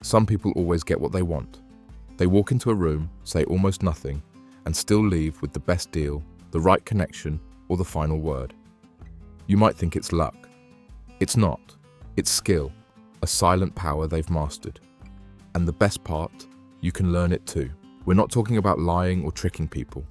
Some people always get what they want. They walk into a room, say almost nothing, and still leave with the best deal, the right connection, or the final word. You might think it's luck. It's not. It's skill, a silent power they've mastered. And the best part, you can learn it too. We're not talking about lying or tricking people.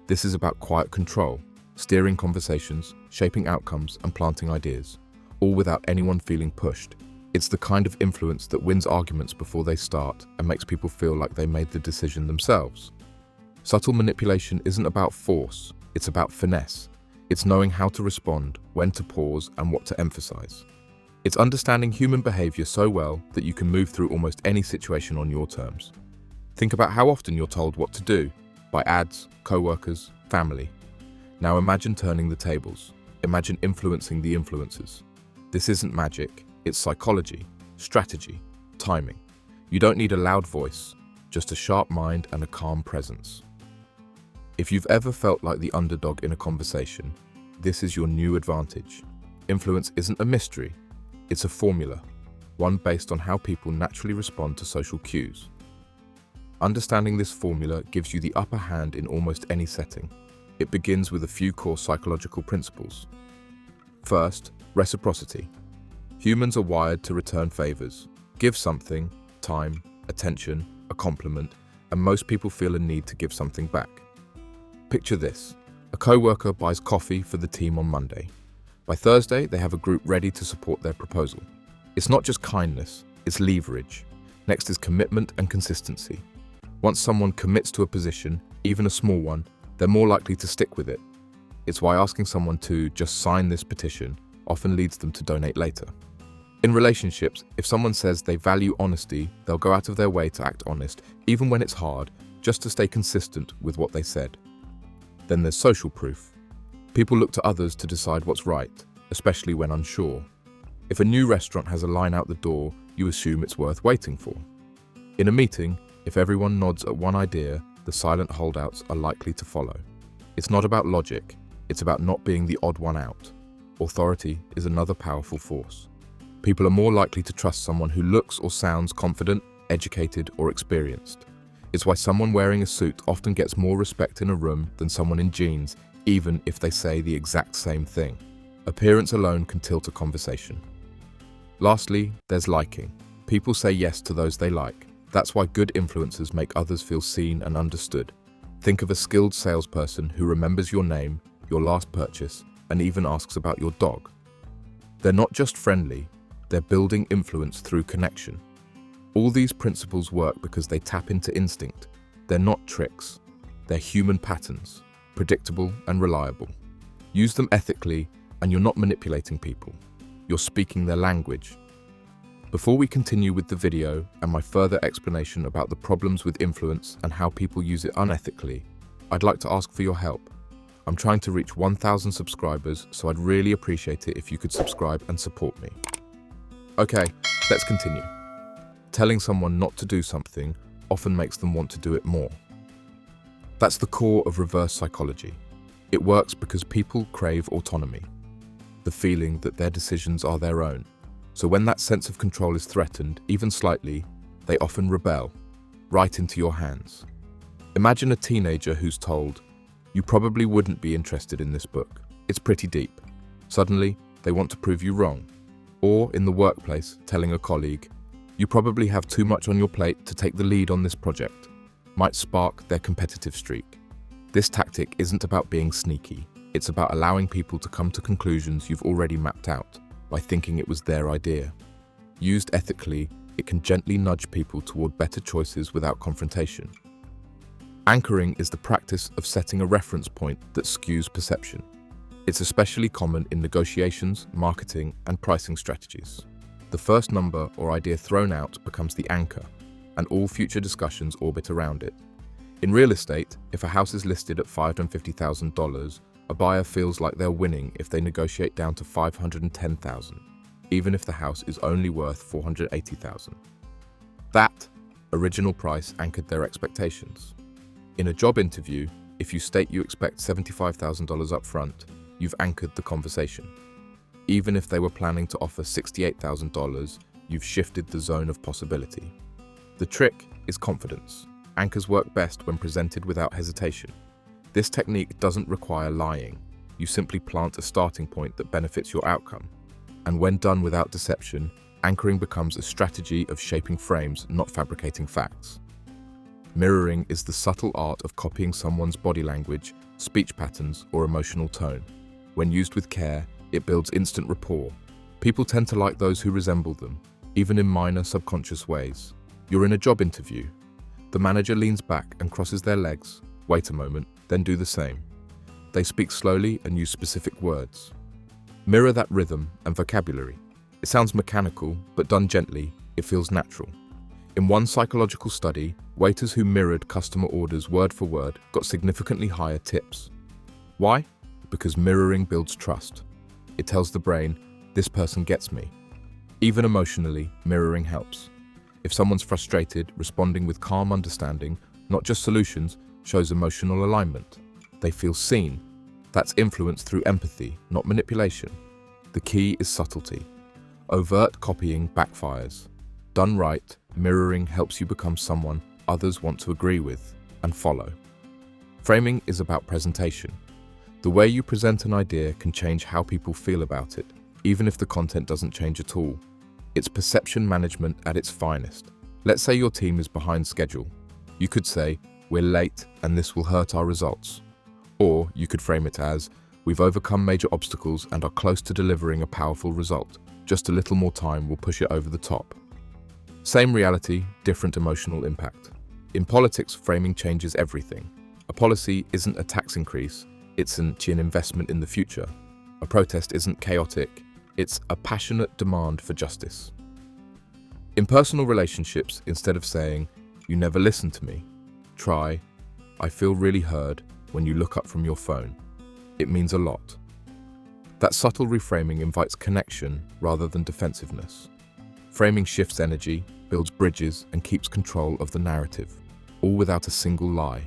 This is about quiet control, steering conversations, shaping outcomes, and planting ideas, all without anyone feeling pushed. It's the kind of influence that wins arguments before they start and makes people feel like they made the decision themselves. Subtle manipulation isn't about force, it's about finesse. It's knowing how to respond, when to pause, and what to emphasize. It's understanding human behavior so well that you can move through almost any situation on your terms. Think about how often you're told what to do by ads, co-workers, family. Now imagine turning the tables. Imagine influencing the influencers. This isn't magic, it's psychology, strategy, timing. You don't need a loud voice, just a sharp mind and a calm presence. If you've ever felt like the underdog in a conversation, this is your new advantage. Influence isn't a mystery, it's a formula, one based on how people naturally respond to social cues. Understanding this formula gives you the upper hand in almost any setting. It begins with a few core psychological principles. First, reciprocity. Humans are wired to return favors. Give something, time, attention, a compliment, and most people feel a need to give something back. Picture this. A co-worker buys coffee for the team on Monday. By Thursday, they have a group ready to support their proposal. It's not just kindness, it's leverage. Next is commitment and consistency. Once someone commits to a position, even a small one, they're more likely to stick with it. It's why asking someone to just sign this petition often leads them to donate later. In relationships, if someone says they value honesty, they'll go out of their way to act honest, even when it's hard, just to stay consistent with what they said. Then there's social proof. People look to others to decide what's right, especially when unsure. If a new restaurant has a line out the door, you assume it's worth waiting for. In a meeting, if everyone nods at one idea, the silent holdouts are likely to follow. It's not about logic, it's about not being the odd one out. Authority is another powerful force. People are more likely to trust someone who looks or sounds confident, educated, or experienced. It's why someone wearing a suit often gets more respect in a room than someone in jeans, even if they say the exact same thing. Appearance alone can tilt a conversation. Lastly, there's liking. People say yes to those they like. That's why good influencers make others feel seen and understood. Think of a skilled salesperson who remembers your name, your last purchase, and even asks about your dog. They're not just friendly, they're building influence through connection. All these principles work because they tap into instinct. They're not tricks. They're human patterns, predictable and reliable. Use them ethically, and you're not manipulating people. You're speaking their language. Before we continue with the video and my further explanation about the problems with influence and how people use it unethically, I'd like to ask for your help. I'm trying to reach 1,000 subscribers, so I'd really appreciate it if you could subscribe and support me. Okay, let's continue. Telling someone not to do something often makes them want to do it more. That's the core of reverse psychology. It works because people crave autonomy, the feeling that their decisions are their own. So when that sense of control is threatened, even slightly, they often rebel, right into your hands. Imagine a teenager who's told, "You probably wouldn't be interested in this book. It's pretty deep." Suddenly, they want to prove you wrong. Or in the workplace, telling a colleague, "You probably have too much on your plate to take the lead on this project," might spark their competitive streak. This tactic isn't about being sneaky. It's about allowing people to come to conclusions you've already mapped out by thinking it was their idea. Used ethically, it can gently nudge people toward better choices without confrontation. Anchoring is the practice of setting a reference point that skews perception. It's especially common in negotiations, marketing, and pricing strategies. The first number or idea thrown out becomes the anchor, and all future discussions orbit around it. In real estate, if a house is listed at $550,000, a buyer feels like they're winning if they negotiate down to $510,000, even if the house is only worth $480,000. That original price anchored their expectations. In a job interview, if you state you expect $75,000 up front, you've anchored the conversation. Even if they were planning to offer $68,000, you've shifted the zone of possibility. The trick is confidence. Anchors work best when presented without hesitation. This technique doesn't require lying. You simply plant a starting point that benefits your outcome. And when done without deception, anchoring becomes a strategy of shaping frames, not fabricating facts. Mirroring is the subtle art of copying someone's body language, speech patterns, or emotional tone. When used with care, it builds instant rapport. People tend to like those who resemble them, even in minor subconscious ways. You're in a job interview. The manager leans back and crosses their legs. Wait a moment, then do the same. They speak slowly and use specific words. Mirror that rhythm and vocabulary. It sounds mechanical, but done gently, it feels natural. In one psychological study, waiters who mirrored customer orders word for word got significantly higher tips. Why? Because mirroring builds trust. It tells the brain, this person gets me. Even emotionally, mirroring helps. If someone's frustrated, responding with calm understanding, not just solutions, shows emotional alignment. They feel seen. That's influence through empathy, not manipulation. The key is subtlety. Overt copying backfires. Done right, mirroring helps you become someone others want to agree with and follow. Framing is about presentation. The way you present an idea can change how people feel about it, even if the content doesn't change at all. It's perception management at its finest. Let's say your team is behind schedule. You could say, we're late and this will hurt our results. Or you could frame it as, we've overcome major obstacles and are close to delivering a powerful result. Just a little more time will push it over the top. Same reality, different emotional impact. In politics, framing changes everything. A policy isn't a tax increase, it's an investment in the future. A protest isn't chaotic, it's a passionate demand for justice. In personal relationships, instead of saying, you never listen to me, try, I feel really heard when you look up from your phone. It means a lot. That subtle reframing invites connection rather than defensiveness. Framing shifts energy, builds bridges, and keeps control of the narrative, all without a single lie.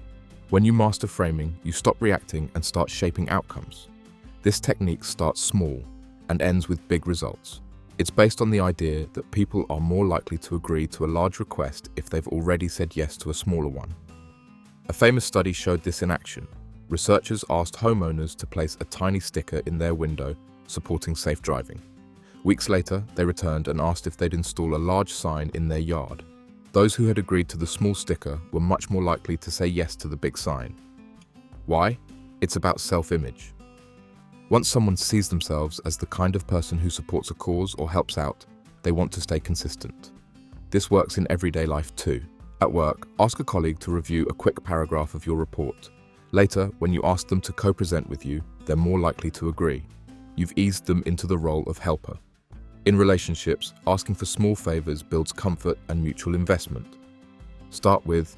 When you master framing, you stop reacting and start shaping outcomes. This technique starts small and ends with big results. It's based on the idea that people are more likely to agree to a large request if they've already said yes to a smaller one. A famous study showed this in action. Researchers asked homeowners to place a tiny sticker in their window supporting safe driving. Weeks later, they returned and asked if they'd install a large sign in their yard. Those who had agreed to the small sticker were much more likely to say yes to the big sign. Why? It's about self-image. Once someone sees themselves as the kind of person who supports a cause or helps out, they want to stay consistent. This works in everyday life too. At work, ask a colleague to review a quick paragraph of your report. Later, when you ask them to co-present with you, they're more likely to agree. You've eased them into the role of helper. In relationships, asking for small favors builds comfort and mutual investment. Start with,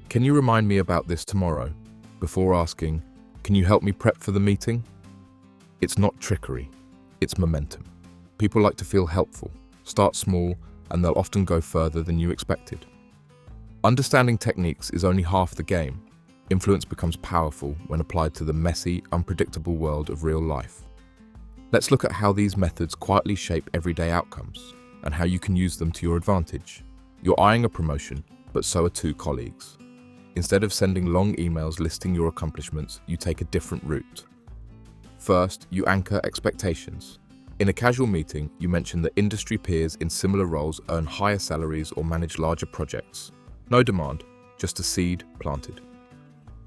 can you remind me about this tomorrow? Before asking, can you help me prep for the meeting? It's not trickery, it's momentum. People like to feel helpful. Start small, and they'll often go further than you expected. Understanding techniques is only half the game. Influence becomes powerful when applied to the messy, unpredictable world of real life. Let's look at how these methods quietly shape everyday outcomes and how you can use them to your advantage. You're eyeing a promotion, but so are two colleagues. Instead of sending long emails listing your accomplishments, you take a different route. First, you anchor expectations. In a casual meeting, you mention that industry peers in similar roles earn higher salaries or manage larger projects. No demand, just a seed planted.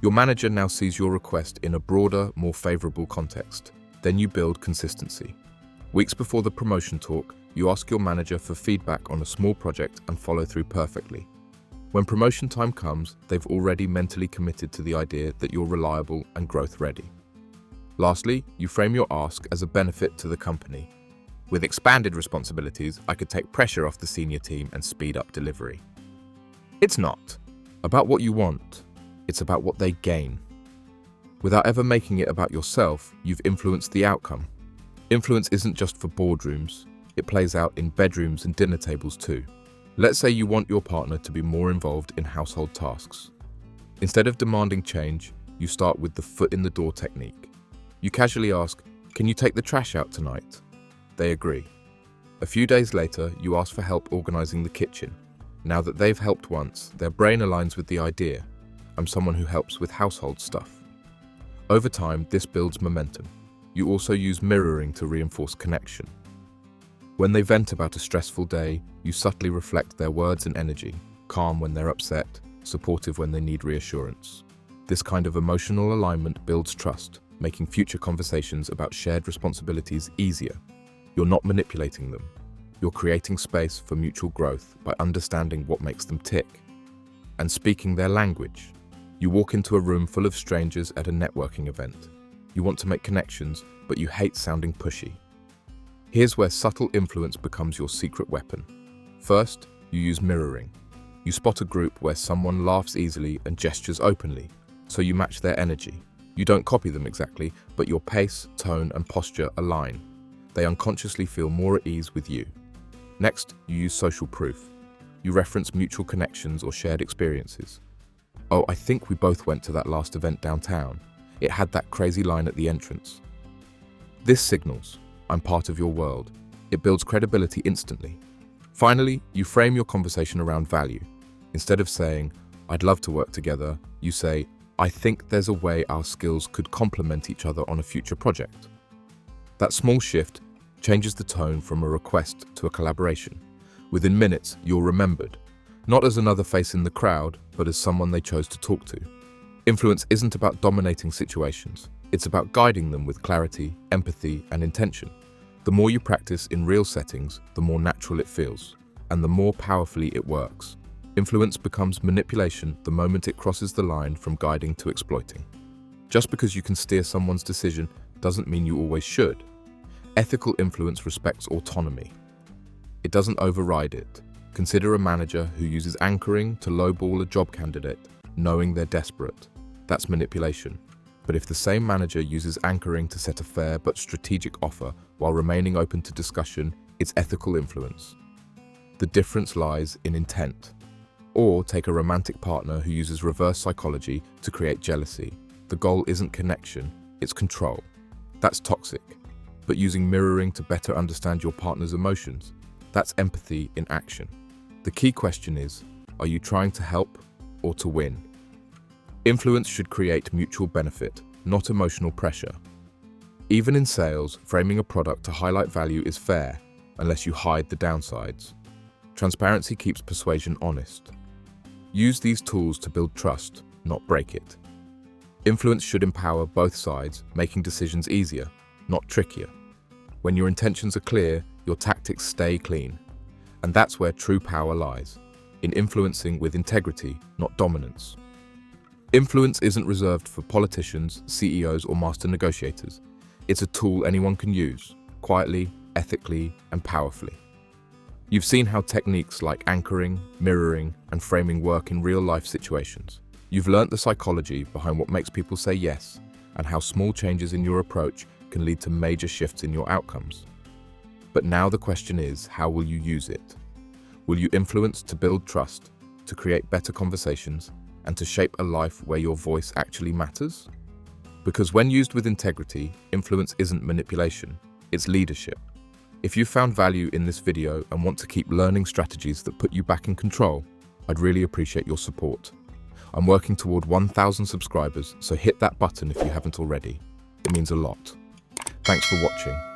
Your manager now sees your request in a broader, more favorable context. Then you build consistency. Weeks before the promotion talk, you ask your manager for feedback on a small project and follow through perfectly. When promotion time comes, they've already mentally committed to the idea that you're reliable and growth ready. Lastly, you frame your ask as a benefit to the company. With expanded responsibilities, I could take pressure off the senior team and speed up delivery. It's not about what you want, it's about what they gain. Without ever making it about yourself, you've influenced the outcome. Influence isn't just for boardrooms, it plays out in bedrooms and dinner tables too. Let's say you want your partner to be more involved in household tasks. Instead of demanding change, you start with the foot in the door technique. You casually ask, can you take the trash out tonight? They agree. A few days later, you ask for help organizing the kitchen. Now that they've helped once, their brain aligns with the idea. I'm someone who helps with household stuff. Over time, this builds momentum. You also use mirroring to reinforce connection. When they vent about a stressful day, you subtly reflect their words and energy, calm when they're upset, supportive when they need reassurance. This kind of emotional alignment builds trust, making future conversations about shared responsibilities easier. You're not manipulating them. You're creating space for mutual growth by understanding what makes them tick and speaking their language. You walk into a room full of strangers at a networking event. You want to make connections, but you hate sounding pushy. Here's where subtle influence becomes your secret weapon. First, you use mirroring. You spot a group where someone laughs easily and gestures openly, so you match their energy. You don't copy them exactly, but your pace, tone, and posture align. They unconsciously feel more at ease with you. Next, you use social proof. You reference mutual connections or shared experiences. Oh, I think we both went to that last event downtown. It had that crazy line at the entrance. This signals, I'm part of your world. It builds credibility instantly. Finally, you frame your conversation around value. Instead of saying, I'd love to work together, you say, I think there's a way our skills could complement each other on a future project. That small shift changes the tone from a request to a collaboration. Within minutes, you're remembered, not as another face in the crowd, but as someone they chose to talk to. Influence isn't about dominating situations. It's about guiding them with clarity, empathy, and intention. The more you practice in real settings, the more natural it feels, and the more powerfully it works. Influence becomes manipulation the moment it crosses the line from guiding to exploiting. Just because you can steer someone's decision doesn't mean you always should. Ethical influence respects autonomy. It doesn't override it. Consider a manager who uses anchoring to lowball a job candidate, knowing they're desperate. That's manipulation. But if the same manager uses anchoring to set a fair but strategic offer while remaining open to discussion, it's ethical influence. The difference lies in intent. Or take a romantic partner who uses reverse psychology to create jealousy. The goal isn't connection, it's control. That's toxic. But using mirroring to better understand your partner's emotions, that's empathy in action. The key question is, are you trying to help or to win? Influence should create mutual benefit, not emotional pressure. Even in sales, framing a product to highlight value is fair, unless you hide the downsides. Transparency keeps persuasion honest. Use these tools to build trust, not break it. Influence should empower both sides, making decisions easier, not trickier. When your intentions are clear, your tactics stay clean. And that's where true power lies, in influencing with integrity, not dominance. Influence isn't reserved for politicians, CEOs, or master negotiators. It's a tool anyone can use, quietly, ethically, and powerfully. You've seen how techniques like anchoring, mirroring, and framing work in real-life situations. You've learnt the psychology behind what makes people say yes, and how small changes in your approach can lead to major shifts in your outcomes. But now the question is, how will you use it? Will you influence to build trust, to create better conversations, and to shape a life where your voice actually matters? Because when used with integrity, influence isn't manipulation, it's leadership. If you found value in this video and want to keep learning strategies that put you back in control, I'd really appreciate your support. I'm working toward 1,000 subscribers, so hit that button if you haven't already. It means a lot. Thanks for watching.